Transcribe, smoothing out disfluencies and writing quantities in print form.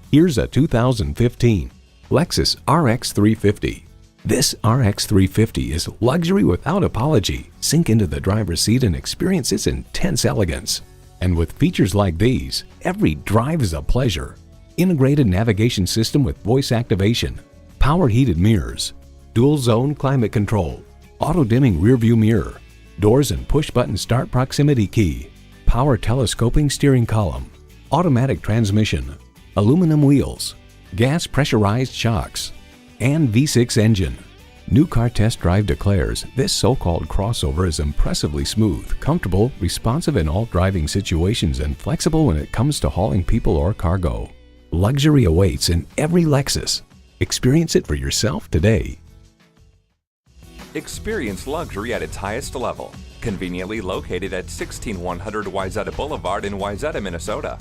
Here's a 2015 Lexus RX 350. This RX 350 is luxury without apology. Sink into the driver's seat and experience its intense elegance. And with features like these, every drive is a pleasure. Integrated navigation system with voice activation, power heated mirrors, dual zone climate control, auto dimming rear view mirror, doors and push button start proximity key, power telescoping steering column, automatic transmission, aluminum wheels, gas pressurized shocks, and V6 engine. New Car Test Drive declares this so-called crossover is impressively smooth, comfortable, responsive in all driving situations, and flexible when it comes to hauling people or cargo. Luxury awaits in every Lexus. Experience it for yourself today. Experience luxury at its highest level. Conveniently located at 16100 Wayzata Boulevard in Wayzata, Minnesota.